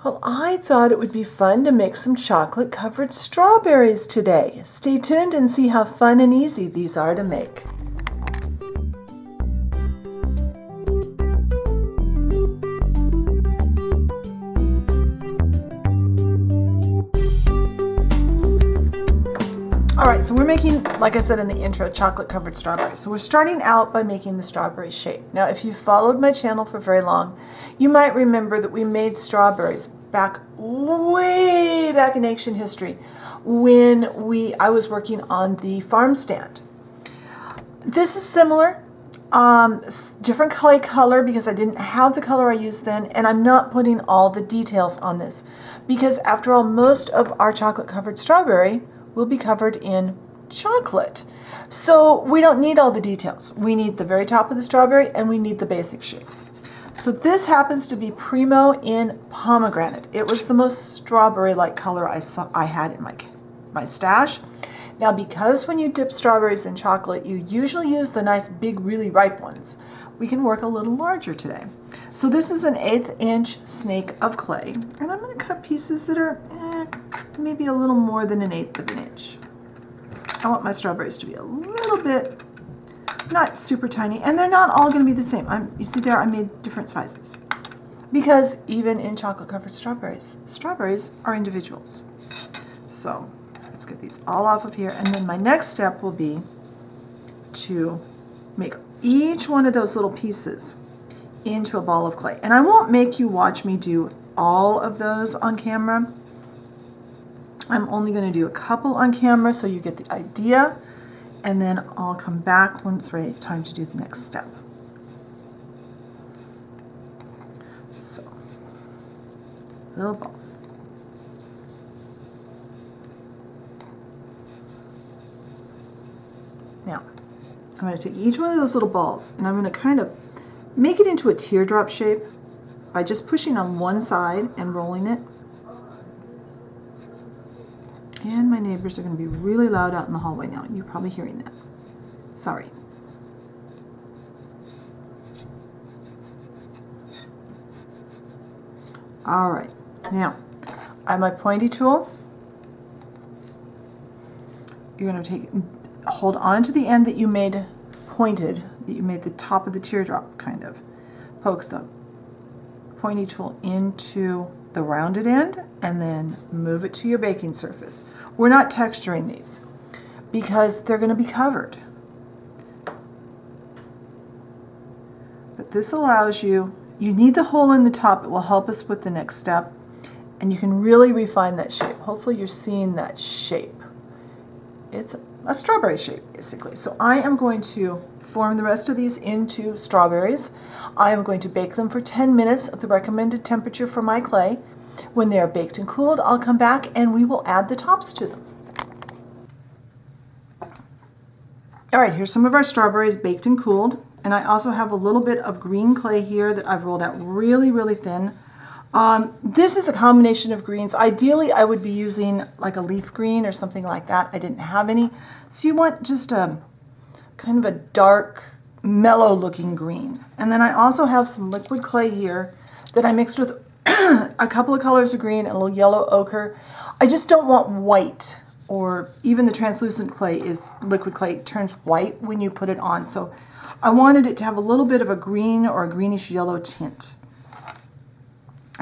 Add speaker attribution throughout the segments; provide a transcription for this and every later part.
Speaker 1: Well, I thought it would be fun to make some chocolate-covered strawberries today. Stay tuned and see how fun and easy these are to make. Alright, so we're making, like I said in the intro, chocolate-covered strawberries. So we're starting out by making the strawberry shape. Now, if you've followed my channel for very long, you might remember that we made strawberries way back in ancient history when I was working on the farm stand. This is similar, different clay color because I didn't have the color I used then, and I'm not putting all the details on this because after all, most of our chocolate-covered strawberry will be covered in chocolate. So we don't need all the details. We need the very top of the strawberry and we need the basic shape. So this happens to be Primo in pomegranate. It was the most strawberry-like color I had in my stash. Now, because when you dip strawberries in chocolate, you usually use the nice big, really ripe ones, we can work a little larger today. So this is an 1/8 inch snake of clay, and I'm going to cut pieces that are maybe a little more than 1/8 of an inch. I want my strawberries to be a little bit, not super tiny, and they're not all going to be the same. You see there, I made different sizes. Because even in chocolate-covered strawberries, strawberries are individuals. So let's get these all off of here, and then my next step will be to make each one of those little pieces into a ball of clay. And I won't make you watch me do all of those on camera. I'm only going to do a couple on camera so you get the idea, and then I'll come back when it's ready, time to do the next step. So, little balls. Now, I'm going to take each one of those little balls and I'm going to kind of make it into a teardrop shape by just pushing on one side and rolling it. And my neighbors are going to be really loud out in the hallway now. You're probably hearing that. Sorry. All right. Now, I have my pointy tool. You're going to hold on to the end that you made pointed, that you made the top of the teardrop kind of. Poke the pointy tool into the rounded end and then move it to your baking surface. We're not texturing these because they're going to be covered. But this allows you need the hole in the top. It will help us with the next step, and you can really refine that shape. Hopefully you're seeing that shape. It's a strawberry shape basically. So I am going to form the rest of these into strawberries. I am going to bake them for 10 minutes at the recommended temperature for my clay. When they are baked and cooled, I'll come back and we will add the tops to them. All right, here's some of our strawberries baked and cooled. And I also have a little bit of green clay here that I've rolled out really, really thin. This is a combination of greens. Ideally, I would be using like a leaf green or something like that. I didn't have any. So you want just a kind of a dark, mellow looking green. And then I also have some liquid clay here that I mixed with a couple of colors of green and a little yellow ochre. I just don't want white, or even the translucent clay is liquid clay. It turns white when you put it on. So I wanted it to have a little bit of a green or a greenish yellow tint.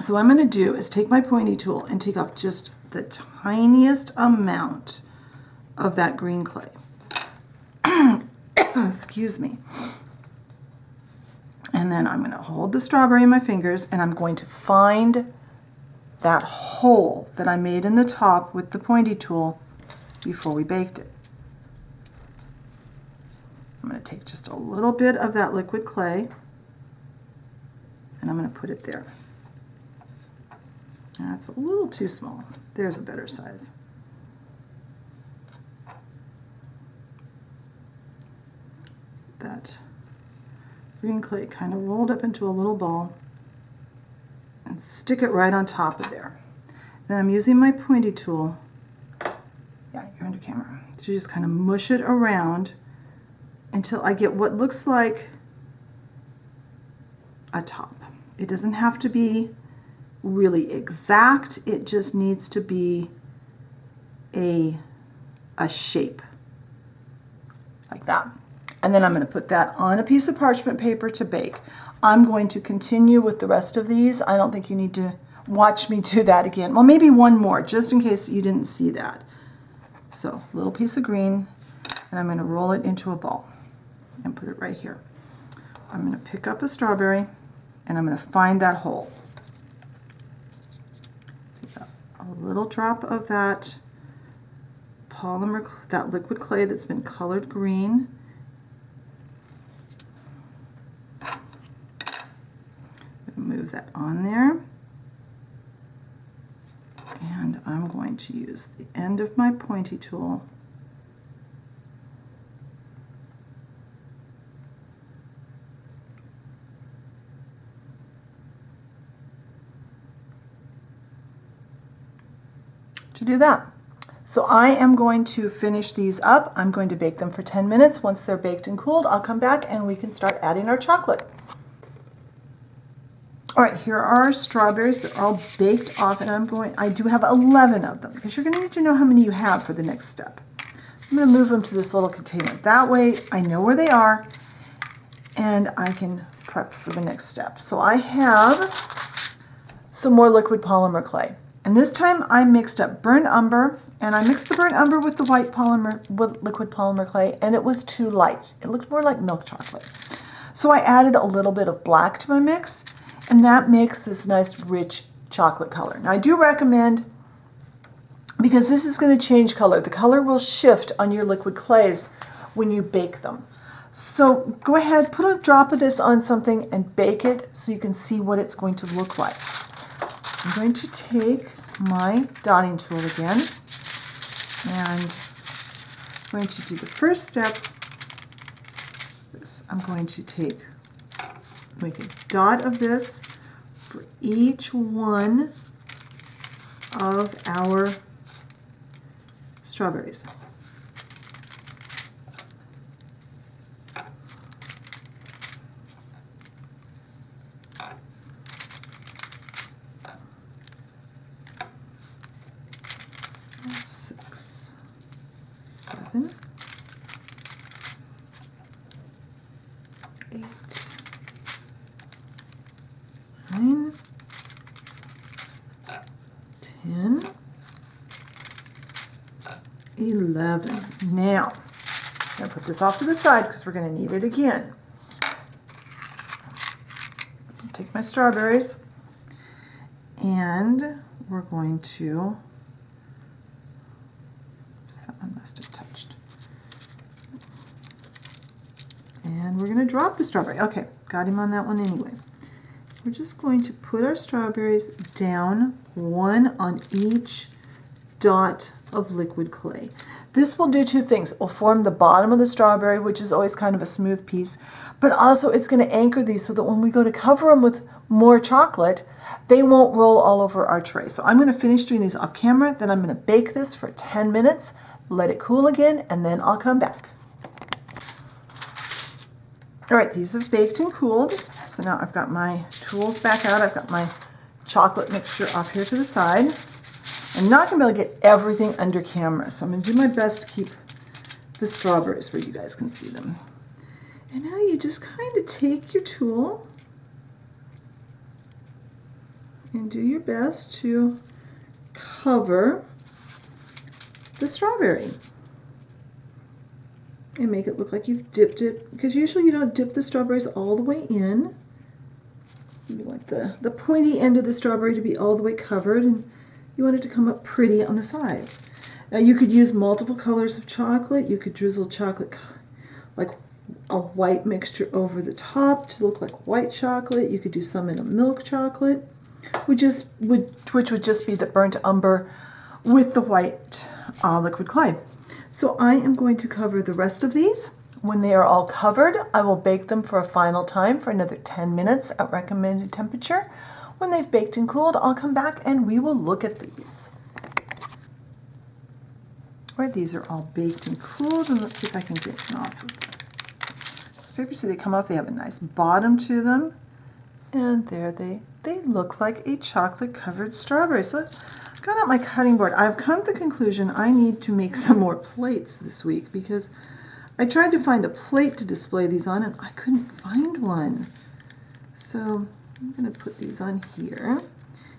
Speaker 1: So what I'm going to do is take my pointy tool and take off just the tiniest amount of that green clay. Excuse me. And then I'm going to hold the strawberry in my fingers and I'm going to find that hole that I made in the top with the pointy tool before we baked it. I'm going to take just a little bit of that liquid clay and I'm going to put it there. That's a little too small. There's a better size. That green clay kind of rolled up into a little ball and stick it right on top of there. Then I'm using my pointy tool, yeah, you're under camera, to just kind of mush it around until I get what looks like a top. It doesn't have to be really exact. It just needs to be a shape like that. And then I'm going to put that on a piece of parchment paper to bake. I'm going to continue with the rest of these. I don't think you need to watch me do that again. Well, maybe one more, just in case you didn't see that. So, little piece of green, and I'm going to roll it into a ball and put it right here. I'm going to pick up a strawberry, and I'm going to find that hole. Take a little drop of that polymer, that liquid clay that's been colored green. Move that on there, and I'm going to use the end of my pointy tool to do that. So I am going to finish these up. I'm going to bake them for 10 minutes. Once they're baked and cooled, I'll come back and we can start adding our chocolate. All right, here are our strawberries. They're all baked off, and I do have 11 of them because you're going to need to know how many you have for the next step. I'm going to move them to this little container. That way I know where they are and I can prep for the next step. So I have some more liquid polymer clay. And this time I mixed up burnt umber, and I mixed the burnt umber with the white liquid polymer clay, and it was too light. It looked more like milk chocolate. So I added a little bit of black to my mix, and that makes this nice rich chocolate color. Now I do recommend, because this is going to change color, the color will shift on your liquid clays when you bake them. So go ahead, put a drop of this on something and bake it so you can see what it's going to look like. I'm going to take my dotting tool again, and I'm going to do the first step. I'm going to make a dot of this for each one of our strawberries. That's 6, 7, 8, 9, 10, 11. Now, I'm going to put this off to the side because we're going to need it again. Take my strawberries, and we're going to, oops, that one must have touched. And we're going to drop the strawberry. Okay, got him on that one anyway. We're just going to put our strawberries down, one on each dot of liquid clay. This will do two things. It will form the bottom of the strawberry, which is always kind of a smooth piece, but also it's going to anchor these so that when we go to cover them with more chocolate, they won't roll all over our tray. So I'm going to finish doing these off camera, then I'm going to bake this for 10 minutes, let it cool again, and then I'll come back. All right, these have baked and cooled. So now I've got my tools back out. I've got my chocolate mixture off here to the side. I'm not going to be able to get everything under camera, so I'm going to do my best to keep the strawberries where you guys can see them. And now you just kind of take your tool and do your best to cover the strawberry. And make it look like you've dipped it, because usually you don't dip the strawberries all the way in. You want the pointy end of the strawberry to be all the way covered, and you want it to come up pretty on the sides. Now you could use multiple colors of chocolate. You could drizzle chocolate, like a white mixture over the top to look like white chocolate. You could do some in a milk chocolate, which would just be the burnt umber with the white liquid clay. So I am going to cover the rest of these. When they are all covered, I will bake them for a final time for another 10 minutes at recommended temperature. When they've baked and cooled, I'll come back and we will look at these. All right, these are all baked and cooled, and let's see if I can get them off of this paper so they come off. They have a nice bottom to them, and there they they look like a chocolate covered strawberry. So I've got out my cutting board. I've come to the conclusion I need to make some more plates this week because I tried to find a plate to display these on and I couldn't find one. So I'm going to put these on here.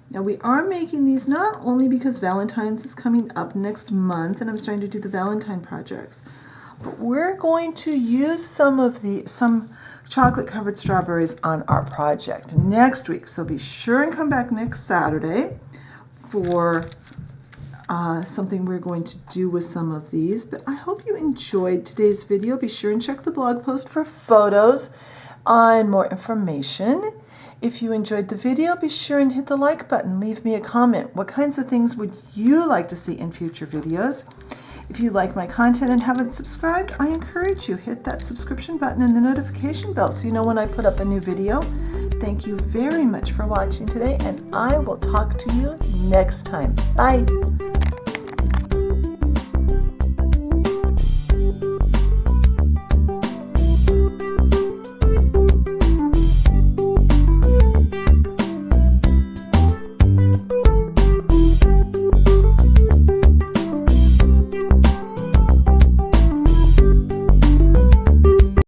Speaker 1: Now we are making these not only because Valentine's is coming up next month and I'm starting to do the Valentine projects, but we're going to use some chocolate covered strawberries on our project next week. So be sure and come back next Saturday for something we're going to do with some of these. But I hope you enjoyed today's video. Be sure and check the blog post for photos and more information. If you enjoyed the video, be sure and hit the like button. Leave me a comment. What kinds of things would you like to see in future videos? If you like my content and haven't subscribed, I encourage you, hit that subscription button and the notification bell so you know when I put up a new video. Thank you very much for watching today, and I will talk to you next time. Bye.